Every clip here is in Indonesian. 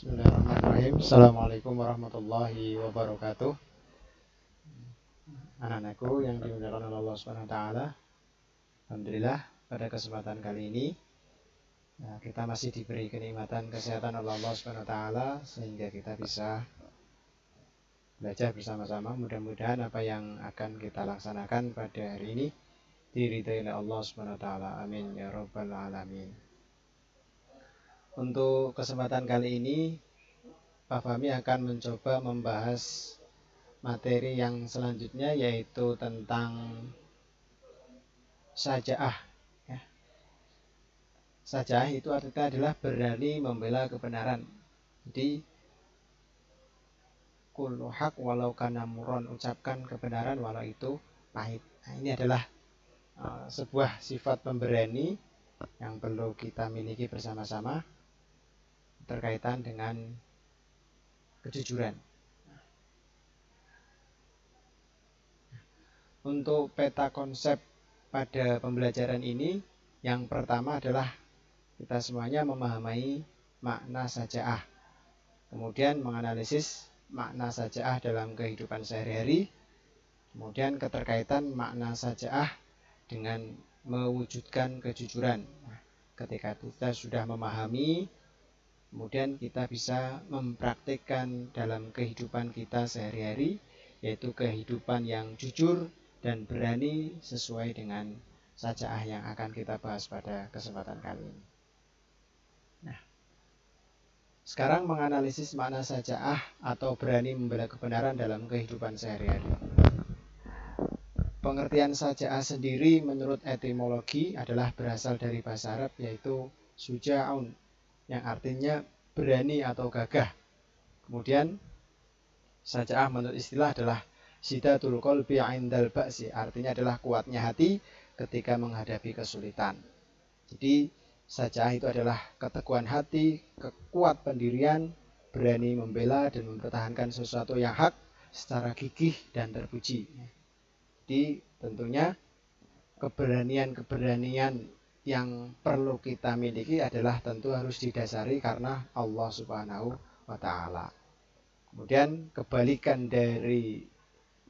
Bismillahirrahmanirrahim. Assalamualaikum warahmatullahi wabarakatuh. Anak-anakku yang dimuliakan oleh Allah Subhanahu wa taala. Alhamdulillah pada kesempatan kali ini kita masih diberi kenikmatan kesehatan oleh Allah Subhanahu wa taala sehingga kita bisa belajar bersama-sama. Mudah-mudahan apa yang akan kita laksanakan pada hari ini diridhai oleh Allah Subhanahu wa taala. Amin ya rabbal alamin. Untuk kesempatan kali ini Pak Fahmi akan mencoba membahas materi yang selanjutnya, yaitu tentang sajaah. Sajaah itu artinya adalah berani membela kebenaran. Jadi kullu haq walau kana murran, ucapkan kebenaran walau itu pahit. Nah, ini adalah sebuah sifat pemberani yang perlu kita miliki bersama-sama terkaitan dengan kejujuran. Untuk peta konsep pada pembelajaran ini, yang pertama adalah kita semuanya memahami makna sajaah, kemudian menganalisis makna sajaah dalam kehidupan sehari-hari, kemudian keterkaitan makna sajaah dengan mewujudkan kejujuran. Ketika kita sudah memahami, kemudian kita bisa mempraktikkan dalam kehidupan kita sehari-hari, yaitu kehidupan yang jujur dan berani sesuai dengan sajaah yang akan kita bahas pada kesempatan kali ini. Nah, sekarang menganalisis makna sajaah atau berani membela kebenaran dalam kehidupan sehari-hari. Pengertian sajaah sendiri menurut etimologi adalah berasal dari bahasa Arab, yaitu suja'un, yang artinya berani atau gagah. Kemudian sajaah menurut istilah adalah sidatul qalbi 'indal ba'si, artinya adalah kuatnya hati ketika menghadapi kesulitan. Jadi sajaah itu adalah keteguhan hati, kuat pendirian, berani membela dan mempertahankan sesuatu yang hak secara gigih dan terpuji. Jadi tentunya keberanian yang perlu kita miliki adalah tentu harus didasari karena Allah Subhanahu wa taala. Kemudian kebalikan dari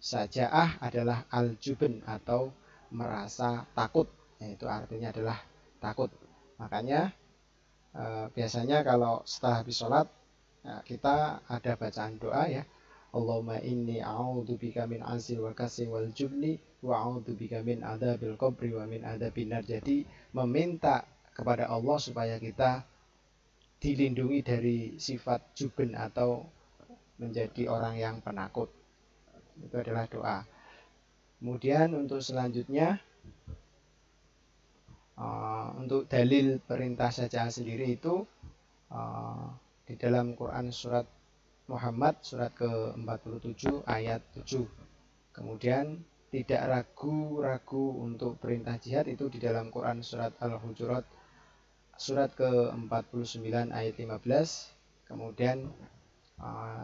sajaah adalah al-jubn atau merasa takut, yaitu artinya adalah takut. Makanya biasanya kalau setelah habis sholat kita ada bacaan doa, ya, Allahumma inni a'udzubika min azzi wal kasri wal jubni wa a'udzubika min adzabil qabri wa min adzabin nar. Jadi meminta kepada Allah supaya kita dilindungi dari sifat jubn atau menjadi orang yang penakut. Itu adalah doa. Kemudian untuk selanjutnya, untuk dalil perintah sajaah sendiri itu di dalam Quran surat Muhammad surat ke-47 ayat 7. Kemudian tidak ragu-ragu untuk perintah jihad itu di dalam Quran surat Al-Hujurat surat ke-49 ayat 15. Kemudian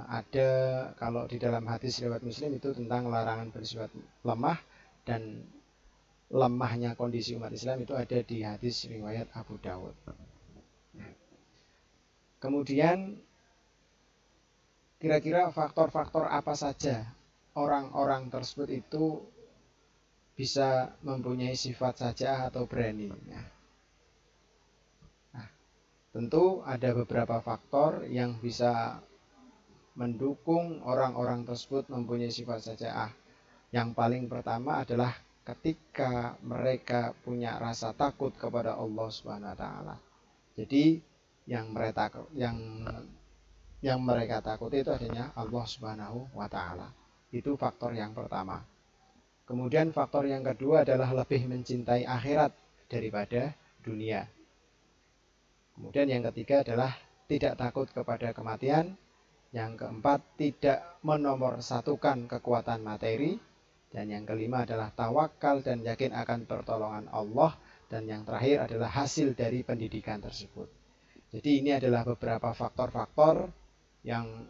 ada kalau di dalam hadis riwayat Muslim itu tentang larangan bersifat lemah, dan lemahnya kondisi umat Islam itu ada di hadis riwayat Abu Dawud. Kemudian kira-kira faktor-faktor apa saja orang-orang tersebut itu bisa mempunyai sifat sajaah atau berani. Nah, tentu ada beberapa faktor yang bisa mendukung orang-orang tersebut mempunyai sifat sajaah. Yang paling pertama adalah ketika mereka punya rasa takut kepada Allah Subhanahu wa taala. Jadi yang mereka takuti itu adanya Allah Subhanahu wa taala. Itu faktor yang pertama. Kemudian faktor yang kedua adalah lebih mencintai akhirat daripada dunia. Kemudian yang ketiga adalah tidak takut kepada kematian. Yang keempat, tidak menomorsatukan kekuatan materi. Dan yang kelima adalah tawakal dan yakin akan pertolongan Allah. Dan yang terakhir adalah hasil dari pendidikan tersebut. Jadi ini adalah beberapa faktor-faktor yang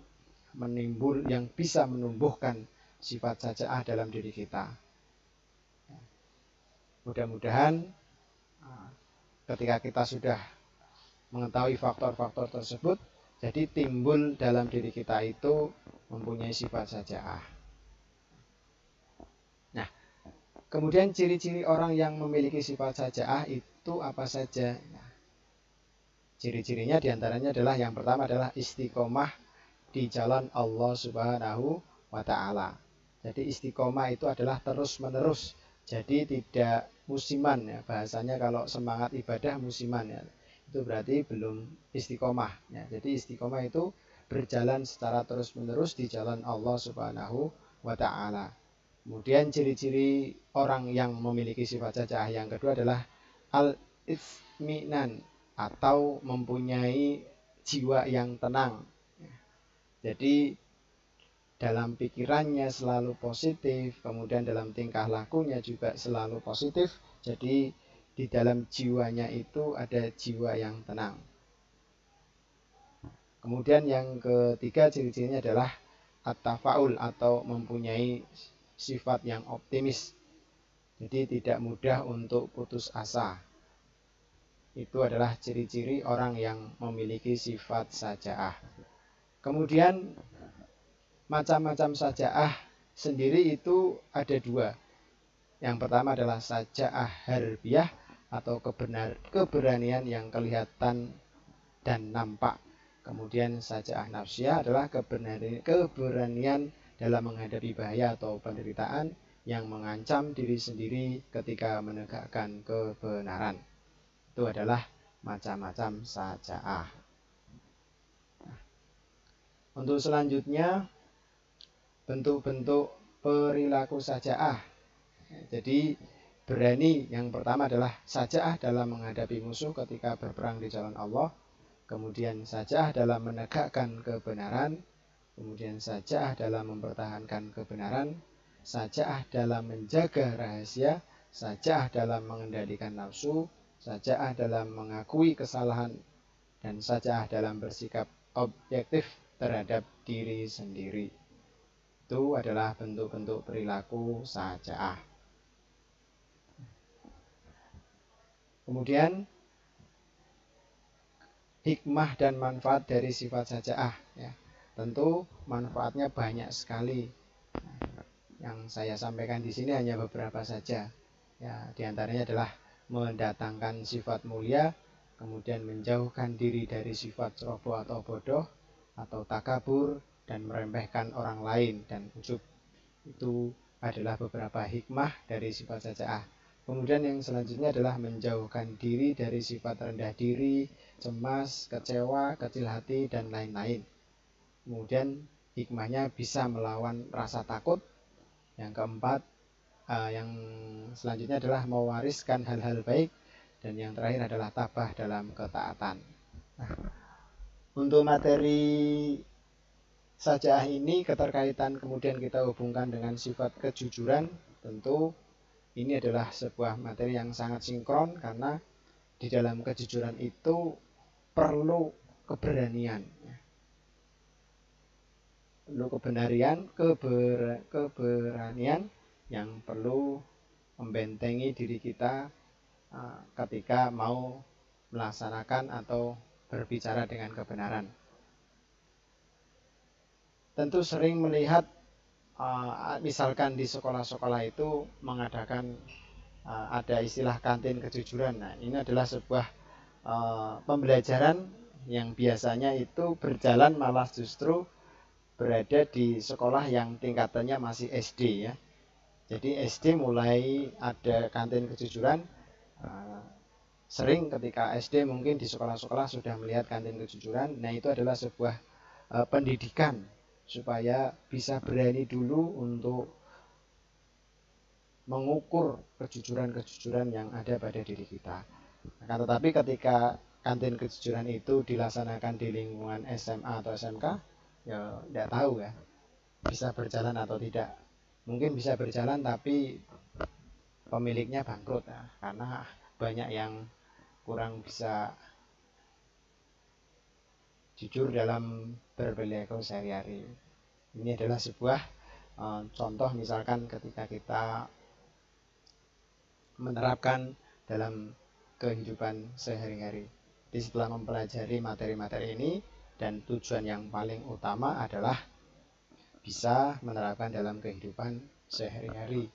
bisa menumbuhkan sifat sajaah dalam diri kita. Mudah-mudahan ketika kita sudah mengetahui faktor-faktor tersebut, Jadi timbul dalam diri kita itu mempunyai sifat saja'ah. Nah, kemudian ciri-ciri orang yang memiliki sifat saja'ah itu apa saja? Nah, ciri-cirinya diantaranya adalah yang pertama adalah istiqomah di jalan Allah Subhanahu wa Ta'ala. Jadi istiqomah itu adalah terus-menerus. Jadi tidak musiman ya. Bahasanya kalau semangat ibadah musiman ya. Itu berarti belum istiqomah ya. Jadi istiqomah itu berjalan secara terus-menerus di jalan Allah Subhanahu wa Ta'ala. Kemudian ciri-ciri orang yang memiliki sifat saja'ah yang kedua adalah al-ithminan atau mempunyai jiwa yang tenang. Jadi dalam pikirannya selalu positif, kemudian dalam tingkah lakunya juga selalu positif. Jadi di dalam jiwanya itu ada jiwa yang tenang. Kemudian yang ketiga ciri-cirinya adalah at-tafaul atau mempunyai sifat yang optimis. Jadi tidak mudah untuk putus asa. Itu adalah ciri-ciri orang yang memiliki sifat saja'ah. Kemudian macam-macam saja'ah sendiri itu ada dua. Yang pertama adalah saja'ah harbiyah atau keberanian yang kelihatan dan nampak. Kemudian saja'ah nafsiyah adalah keberanian dalam menghadapi bahaya atau penderitaan yang mengancam diri sendiri ketika menegakkan kebenaran. Itu adalah macam-macam saja'ah. Untuk selanjutnya bentuk-bentuk perilaku saja'ah. Jadi berani yang pertama adalah saja'ah dalam menghadapi musuh ketika berperang di jalan Allah. Kemudian saja'ah dalam menegakkan kebenaran. Kemudian saja'ah dalam mempertahankan kebenaran. Saja'ah dalam menjaga rahasia. Saja'ah dalam mengendalikan nafsu. Saja'ah dalam mengakui kesalahan. Dan saja'ah dalam bersikap objektif terhadap diri sendiri. Itu adalah bentuk-bentuk perilaku saja'ah. Kemudian hikmah dan manfaat dari sifat saja'ah ya. Tentu manfaatnya banyak sekali. Yang saya sampaikan di sini hanya beberapa saja. Ya, di antaranya adalah mendatangkan sifat mulia, kemudian menjauhkan diri dari sifat ceroboh atau bodoh atau takabur dan meremehkan orang lain dan ujub. Itu adalah beberapa hikmah dari sifat saja'ah. Kemudian yang selanjutnya adalah menjauhkan diri dari sifat rendah diri, cemas, kecewa, kecil hati, dan lain-lain. Kemudian hikmahnya bisa melawan rasa takut. Yang keempat, yang selanjutnya adalah mewariskan hal-hal baik. Dan yang terakhir adalah tabah dalam ketaatan. Nah, untuk materi saja'ah ini keterkaitan kemudian kita hubungkan dengan sifat kejujuran. Tentu ini adalah sebuah materi yang sangat sinkron karena di dalam kejujuran itu perlu keberanian. Perlu keberanian yang perlu membentengi diri kita ketika mau melaksanakan atau berbicara dengan kebenaran. Tentu sering melihat misalkan di sekolah-sekolah itu mengadakan ada istilah kantin kejujuran. Nah, ini adalah sebuah pembelajaran yang biasanya itu berjalan malah justru berada di sekolah yang tingkatannya masih SD ya. Jadi SD mulai ada kantin kejujuran. Sering ketika SD mungkin di sekolah-sekolah sudah melihat kantin kejujuran. Nah, itu adalah sebuah pendidikan supaya bisa berani dulu untuk mengukur kejujuran-kejujuran yang ada pada diri kita. Nah, tetapi ketika kantin kejujuran itu dilaksanakan di lingkungan SMA atau SMK, ya tidak tahu ya bisa berjalan atau tidak. Mungkin bisa berjalan tapi pemiliknya bangkrut ya, karena banyak yang kurang bisa jujur dalam berperilaku sehari-hari. Ini adalah sebuah contoh misalkan ketika kita menerapkan dalam kehidupan sehari-hari. Jadi setelah mempelajari materi-materi ini, dan tujuan yang paling utama adalah bisa menerapkan dalam kehidupan sehari-hari.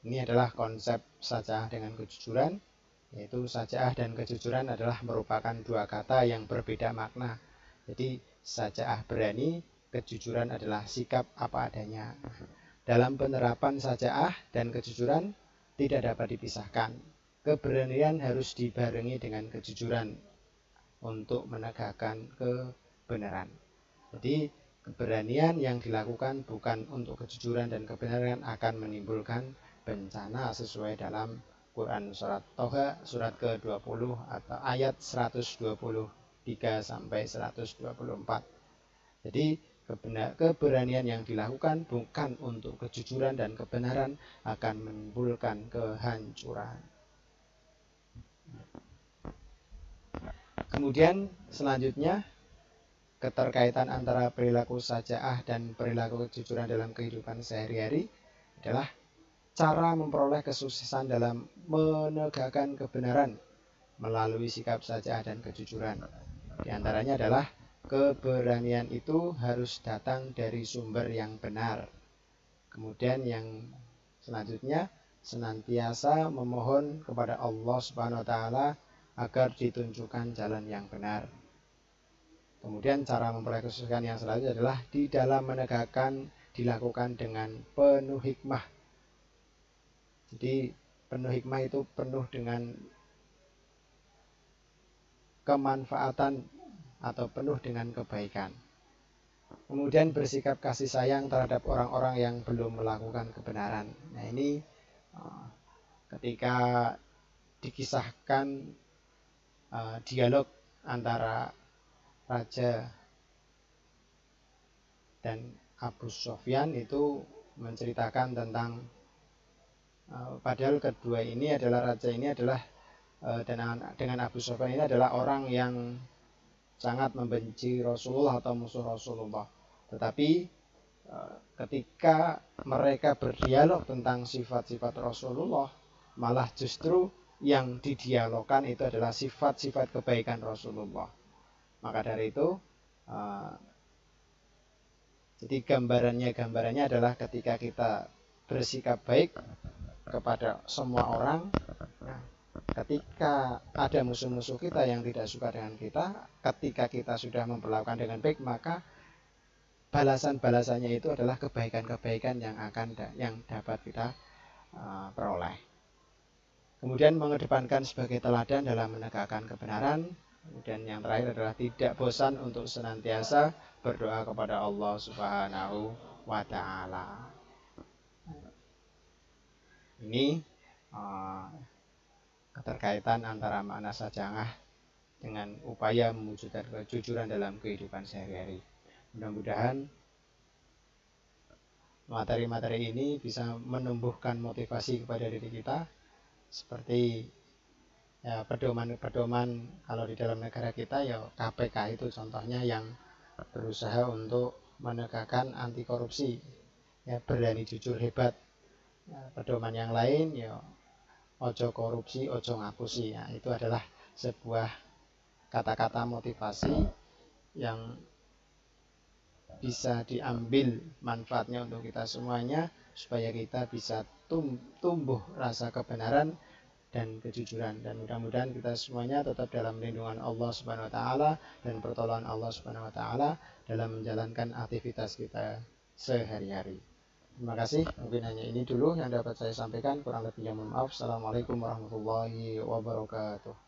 Ini adalah konsep saja'ah dengan kejujuran, yaitu saja'ah dan kejujuran adalah merupakan dua kata yang berbeda makna. Jadi saja'ah berani, kejujuran adalah sikap apa adanya. Dalam penerapan saja'ah dan kejujuran tidak dapat dipisahkan. Keberanian harus dibarengi dengan kejujuran untuk menegakkan kebenaran. Jadi keberanian yang dilakukan bukan untuk kejujuran dan kebenaran akan menimbulkan bencana sesuai dalam Quran surat Toha surat ke-20 atau ayat 123 sampai 124. Jadi keberanian yang dilakukan bukan untuk kejujuran dan kebenaran akan menimbulkan kehancuran. Kemudian selanjutnya keterkaitan antara perilaku saja'ah dan perilaku kejujuran dalam kehidupan sehari-hari adalah cara memperoleh kesuksesan dalam menegakkan kebenaran melalui sikap saja'ah dan kejujuran. Di antaranya adalah keberanian itu harus datang dari sumber yang benar. Kemudian yang selanjutnya senantiasa memohon kepada Allah Subhanahu wa taala agar ditunjukkan jalan yang benar. Kemudian cara memperoleh kesuksesan yang selanjutnya adalah di dalam menegakkan dilakukan dengan penuh hikmah. Jadi penuh hikmah itu penuh dengan kemanfaatan atau penuh dengan kebaikan. Kemudian bersikap kasih sayang terhadap orang-orang yang belum melakukan kebenaran. Nah ini ketika dikisahkan dialog antara Raja dan Abu Sufyan itu menceritakan tentang padahal kedua ini adalah raja ini adalah dengan Abu Sufyan ini adalah orang yang sangat membenci Rasulullah atau musuh Rasulullah. Tetapi ketika mereka berdialog tentang sifat-sifat Rasulullah, malah justru yang didialogkan itu adalah sifat-sifat kebaikan Rasulullah. Maka dari itu jadi gambarannya adalah ketika kita bersikap baik kepada semua orang, nah, ketika ada musuh-musuh kita yang tidak suka dengan kita, ketika kita sudah memperlakukan dengan baik, maka balasan-balasannya itu adalah kebaikan-kebaikan yang dapat kita peroleh. Kemudian mengedepankan sebagai teladan dalam menegakkan kebenaran. Kemudian yang terakhir adalah tidak bosan untuk senantiasa berdoa kepada Allah Subhanahu wa taala. Ini keterkaitan antara makna saja'ah dengan upaya mewujudkan kejujuran dalam kehidupan sehari-hari. Mudah-mudahan materi-materi ini bisa menumbuhkan motivasi kepada diri kita, seperti ya, pedoman kalau di dalam negara kita ya KPK itu contohnya yang berusaha untuk menegakkan anti korupsi, ya berani jujur hebat. Ya, pedoman yang lain ya ojo korupsi, ojo ngapusi. Ya, itu adalah sebuah kata-kata motivasi yang bisa diambil manfaatnya untuk kita semuanya, supaya kita bisa tumbuh rasa kebenaran dan kejujuran, dan mudah-mudahan kita semuanya tetap dalam lindungan Allah Subhanahu wa taala dan pertolongan Allah Subhanahu wa taala dalam menjalankan aktivitas kita sehari-hari. Terima kasih, mungkin hanya ini dulu yang dapat saya sampaikan, kurang lebihnya mohon maaf. Assalamualaikum warahmatullahi wabarakatuh.